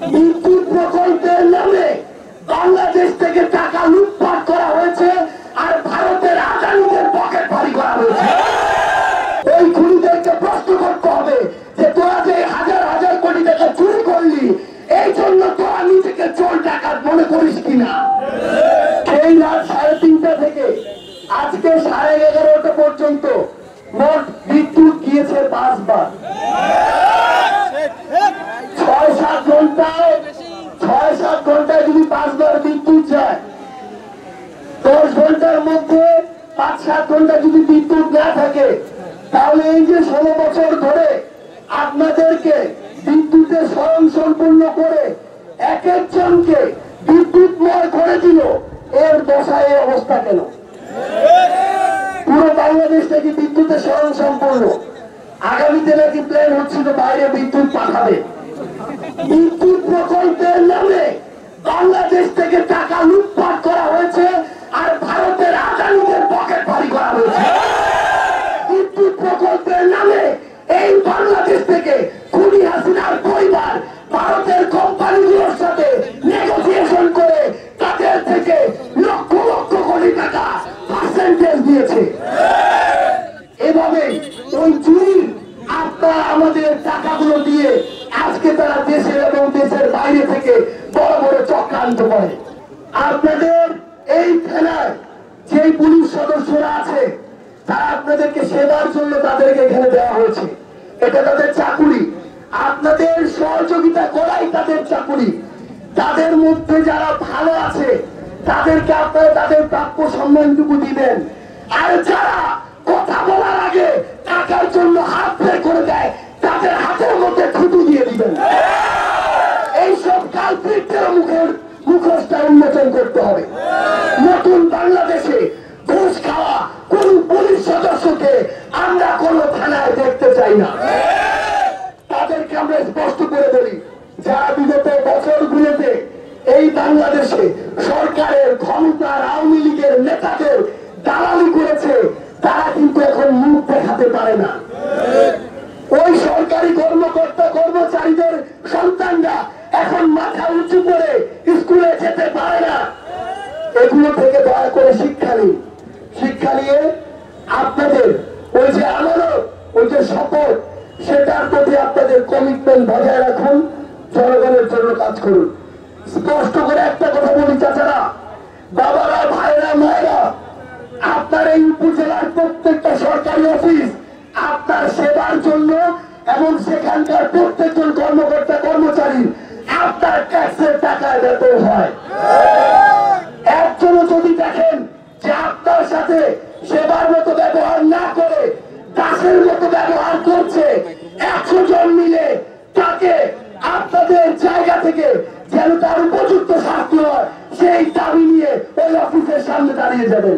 বিদ্যুৎ প্রকল্পের নামে বাংলাদেশ থেকে টাকা লুটপাট করা হয়েছে আর ভারতের আদানিদের পকেট ভারী করা হয়েছে। ওই খুনিদেরকে প্রশ্ন করতে হবে যে তোরা যে হাজার হাজার কোটি টাকা চুরি করলি, এই জন্য তোরা নিজেকে চোর ডাকাত মনে করিস কিনা? সেই রাত 3:30 থেকে আজকে 11:30 পর্যন্ত মোট বিদ্যুৎ গিয়েছে 5 বার। 6-7 ঘন্টায় যদি 5 বার বিদ্যুৎ যায়, 10 ঘন্টার মধ্যে 5-7 ঘন্টা যদি বিদ্যুৎ না থাকে, তাহলে এই যে 16 বছর ধরে আপনাদেরকে বিদ্যুতের স্বয়ংসম্পূর্ণ করে এক একজনকে বিদ্যুৎময় করে দিল, এর দশায় এই অবস্থা কেন? পুরো বাংলাদেশ থেকে বিদ্যুতের স্বয়ংসম্পূর্ণ, আগামীতে নাকি প্ল্যান হচ্ছিল বাইরে বিদ্যুৎ পাঠাবে। বিদ্যুৎ প্রকল্পের নামে বাংলাদেশ থেকে টাকা লুটপাট করা হয়েছে আর ভারতের আদানিদের পকেট ভারী করা হয়েছে। বিদ্যুৎ প্রকল্পের নামে এই বাংলাদেশ থেকে খুনি হাসিনার পরিবার ভারতের কোম্পানিগুলোর সাথে নেগোসিয়েশন করে তাদের থেকে লক্ষ লক্ষ কোটি টাকা পার্সেন্টেজ দিয়েছে। এভাবে ওই চুরি আপনারা আমাদের টাকাগুলো দিয়ে আজকে তারা দেশের এবং দেশের বাইরে থেকে বড় বড় চক্রান্ত করে। আপনাদের এই থানায় যে পুলিশ সদস্যরা আছে, তারা আপনাদেরকে সেবার জন্য তাদেরকে এখানে দেওয়া হয়েছে, এটা তাদের চাকুরি। আপনাদের সহযোগিতা করাই তাদের চাকুরি। তাদের মধ্যে যারা ভালো আছে তাদেরকে আপনারা তাদের প্রাপ্য সম্মানটুকু দিবেন, আর যারা কথা বলার আগে টাকার জন্য হাত বের করে দেয় তাদের হাতের মধ্যে থুতু দিয়ে দিবেন। এইসব কালপ্রিটদের মুখোশটা উন্মোচন করতে হবে। নতুন বাংলাদেশে ঘুষ খাওয়া কোন পুলিশ সদস্যকে আমরা কোন থানায় দেখতে চাই না। তাদেরকে আমরা স্পষ্ট করে বলি, যারা বিগত বছরগুলোতে এই বাংলাদেশে সরকারের ক্ষমতার আওয়ামী লীগের নেতাদের দালালি করেছে, তারা কিন্তু এখন মুখ দেখাতে পারে না। ওই সরকারি কর্মকর্তা কর্মচারীদের সন্তানরা এখন মাথা উঁচু করে স্কুলে যেতে পারে না। এগুলো থেকে দয়া করে শিক্ষা নিন। শিক্ষা নিয়ে আপনাদের ওই যে আমানত, ওই যে শপথ, সেটার প্রতি আপনাদের কমিটমেন্ট বজায় রাখুন, জনগণের জন্য কাজ করুন। স্পষ্ট করে একটা কথা বলি চাচারা, বাবারা, ভাইরা, মায়েরা, আপনার এই উপজেলার প্রত্যেকটা সরকারি অফিস আপনার সেবার জন্য এবং সেখানকার প্রত্যেকজন কর্মকর্তা কর্মচারী আপনার ট্যাক্সের টাকায় বেতন হয়। একজনও যদি দেখেন যে আপনার সাথে সেবার মতো ব্যবহার না করে দাসের মতো ব্যবহার করছে, 100 জন মিলে তাকে আপনাদের জায়গা থেকে যেন তার উপযুক্ত শাস্তি হয়, সেই দাবি নিয়ে ওই অফিসের সামনে দাঁড়িয়ে যাবেন।